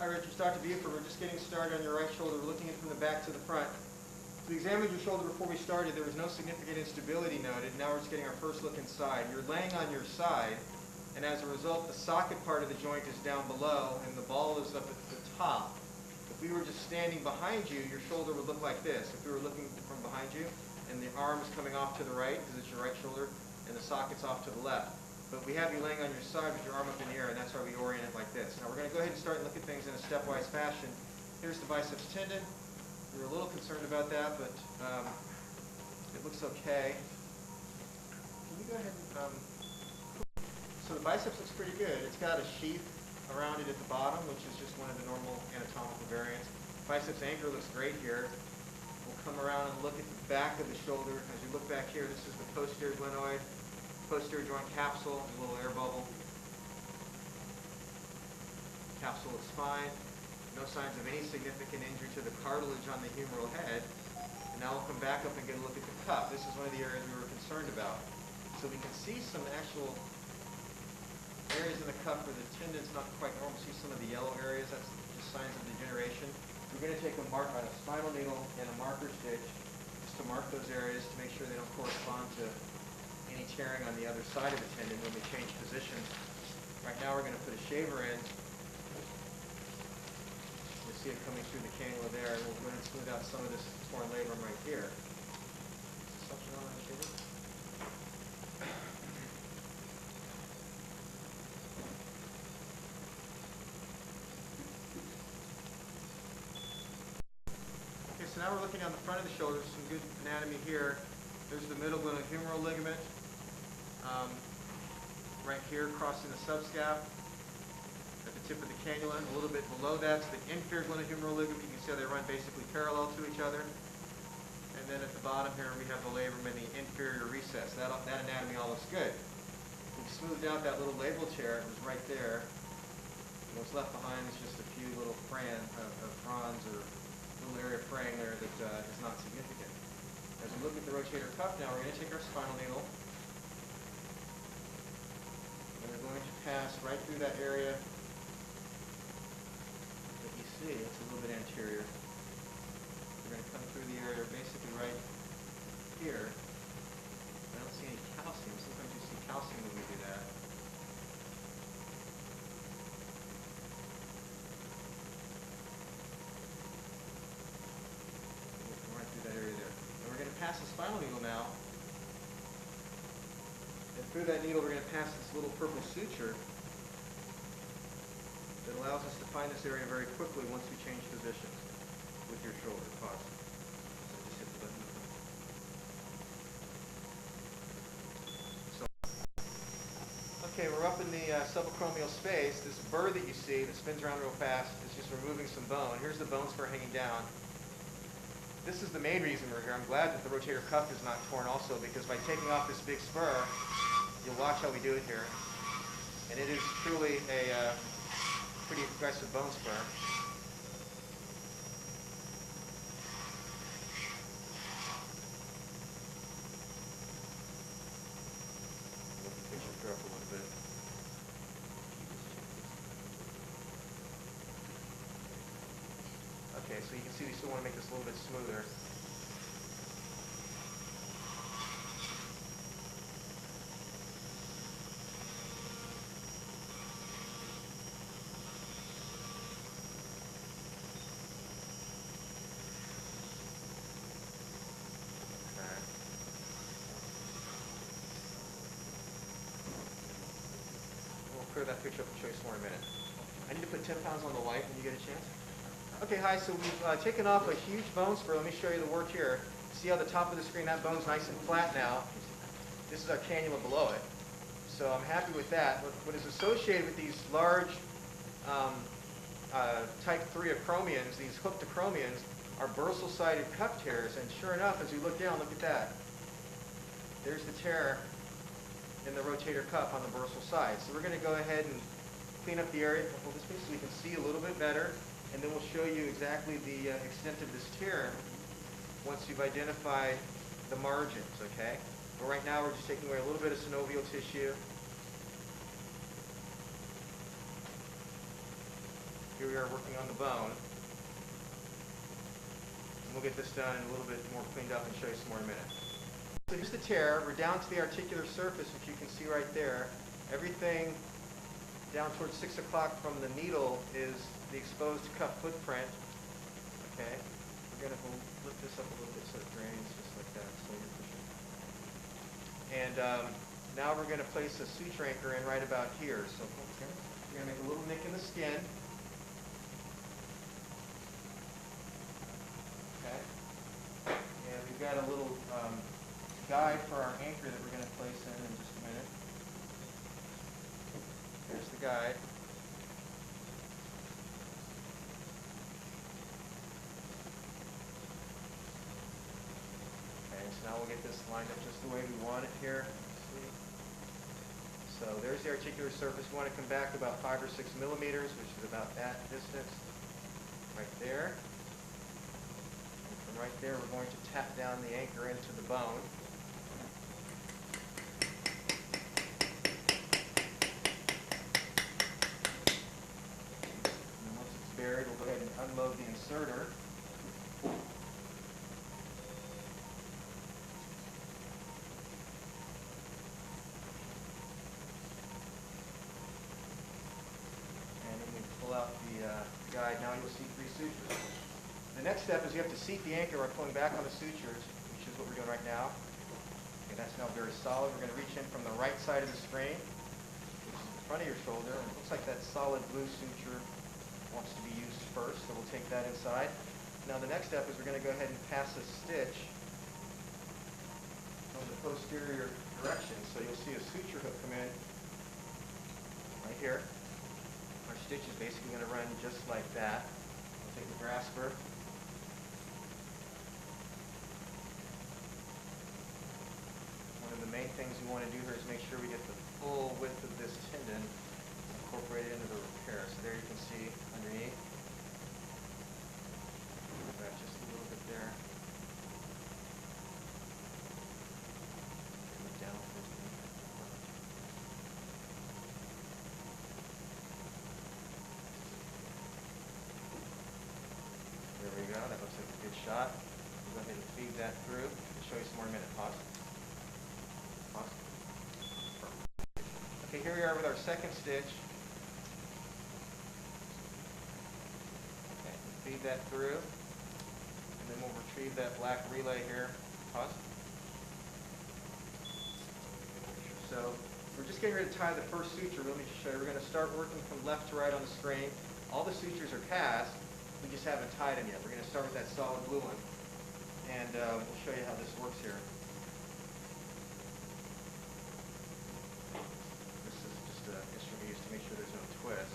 Hi Richard, it's Dr. Buford. We're just getting started on your right shoulder. We're looking at it from the back to the front. So we examined your shoulder before we started. There was no significant instability noted. Now we're just getting our first look inside. You're laying on your side, and as a result, the socket part of the joint is down below, and the ball is up at the top. If we were just standing behind you, your shoulder would look like this. If we were looking from behind you, and the arm is coming off to the right, because it's your right shoulder, and the socket's off to the left. But we have you laying on your side with your arm up in the air, and that's why we orient it like this. Now we're going to go ahead and start and look at things in a stepwise fashion. Here's the biceps tendon. We were a little concerned about that, but it looks okay. Can you go ahead and... So the biceps looks pretty good. It's got a sheath around it at the bottom, which is just one of the normal anatomical variants. Biceps anchor looks great here. We'll come around and look at the back of the shoulder. As you look back here, this is the posterior glenoid. Posterior joint capsule, a little air bubble. Capsule looks fine. No signs of any significant injury to the cartilage on the humeral head. And now we'll come back up and get a look at the cuff. This is one of the areas we were concerned about. So we can see some actual areas in the cuff where the tendon's not quite normal. See some of the yellow areas. That's just signs of degeneration. We're going to take a spinal needle and a marker stitch just to mark those areas to make sure they don't correspond to any tearing on the other side of the tendon when we change positions. Right now we're going to put a shaver in. You'll see it coming through the cannula there, and we'll go ahead and smooth out some of this torn labrum right here. Suction on the shaver. Okay, so now we're looking on the front of the shoulder. Some good anatomy here. There's the middle glenohumeral ligament. Right here, crossing the subscap at the tip of the cannula. A little bit below that's the inferior glenohumeral ligament. You can see how they run basically parallel to each other. And then at the bottom here, we have the labrum and the inferior recess. That anatomy all looks good. We've smoothed out that little labral tear. It was right there. And what's left behind is just a few little frons or little area of fraying there that is not significant. As we look at the rotator cuff now, we're going to take our spinal needle. And we're going to pass right through that area that you see. It's a little bit anterior. We're going to come through the area basically right here. I don't see any calcium. Sometimes you see calcium when we do that. We'll come right through that area there. And we're going to pass the spinal needle now. And through that needle, we're going to pass this little purple suture that allows us to find this area very quickly once we change positions with your shoulder. Pause. So just hit the button. So, okay, we're up in the subacromial space. This burr that you see that spins around real fast is just removing some bone. Here's the bone spur hanging down. This is the main reason we're here. I'm glad that the rotator cuff is not torn also, because by taking off this big spur, you'll watch how we do it here. And it is truly a pretty aggressive bone spur. Let the picture throw up a little bit. Okay, so you can see we still want to make this a little bit smoother. Clear that picture up and show you some more in a minute. I need to put 10 pounds on the light when you get a chance. Okay, hi, so we've taken off a huge bone spur. Let me show you the work here. See how the top of the screen, that bone's nice and flat now. This is our cannula below it. So I'm happy with that. What is associated with these large type 3 acromions, these hooked acromions, are bursal-sided cuff tears. And sure enough, as we look down, look at that. There's the tear in the rotator cuff on the bursal side. So we're going to go ahead and clean up the area of this piece so we can see a little bit better, and then we'll show you exactly the extent of this tear once you've identified the margins, okay? But right now we're just taking away a little bit of synovial tissue. here we are working on the bone. And we'll get this done and a little bit more cleaned up and show you some more in a minute. So here's the tear. We're down to the articular surface, which you can see right there. Everything down towards 6 o'clock from the needle is the exposed cuff footprint. Okay, we're going to lift this up a little bit so it drains just like that. So you're pushing. And now we're going to place a suture anchor in right about here. So okay, we're going to make a little nick in the skin. Okay, and we've got a little guide for our anchor that we're going to place in just a minute. Here's the guide. Okay, so now we'll get this lined up just the way we want it here. See? So there's the articular surface. We want to come back about 5 or 6 millimeters, which is about that distance right there. And from right there, we're going to tap down the anchor into the bone. We'll go ahead and unload the inserter. And then we pull out the guide. Now you'll see 3 sutures. The next step is you have to seat the anchor by pulling back on the sutures, which is what we're doing right now. Okay, that's now very solid. We're going to reach in from the right side of the screen, which is the front of your shoulder. And it looks like that solid blue suture wants to be used first, so we'll take that inside. Now the next step is we're going to go ahead and pass a stitch from the posterior direction. So you'll see a suture hook come in right here. Our stitch is basically going to run just like that. We'll take the grasper. One of the main things we want to do here is make sure we get the full width of this tendon incorporated into the repair. So there you can see underneath. Back just a little bit there. Down. There we go. That looks like a good shot. We'll go ahead and feed that through. I'll show you some more in a minute. Pause. Pause. Okay, here we are with our second stitch. Feed that through, and then we'll retrieve that black relay here. Pause. So we're just getting ready to tie the first suture. Let me just show you. We're going to start working from left to right on the screen. All the sutures are cast. We just haven't tied them yet. We're going to start with that solid blue one, and we'll show you how this works here. This is just an instrument used to make sure there's no twist.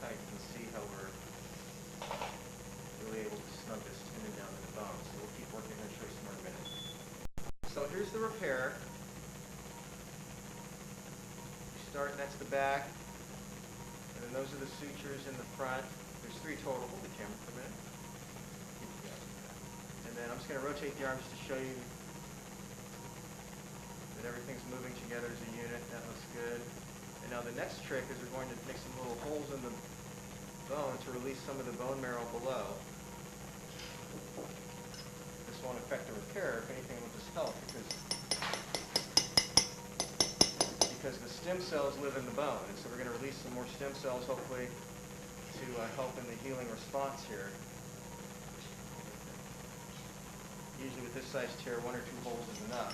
You can see how we're really able to snug this tendon down to the bone. So we'll keep working and show you some more in a minute. So here's the repair. You start, that's the back, and then those are the sutures in the front. There's 3 total. Hold the camera for a minute. And then I'm just going to rotate the arms to show you that everything's moving together as a unit. That looks good. And now the next trick is we're going to make some little holes in the bone to release some of the bone marrow below. This won't affect the repair. If anything, it will just help because the stem cells live in the bone, and so we're going to release some more stem cells, hopefully, to help in the healing response here. Usually with this size tear, 1 or 2 holes is enough.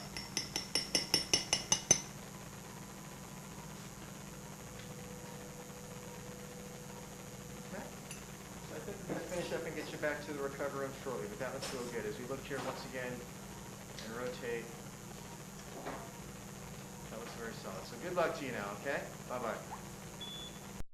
Finish up and get you back to the recovery room shortly, but that looks real good. As we look here once again and rotate, that looks very very solid. So good luck to you now, okay? Bye-bye.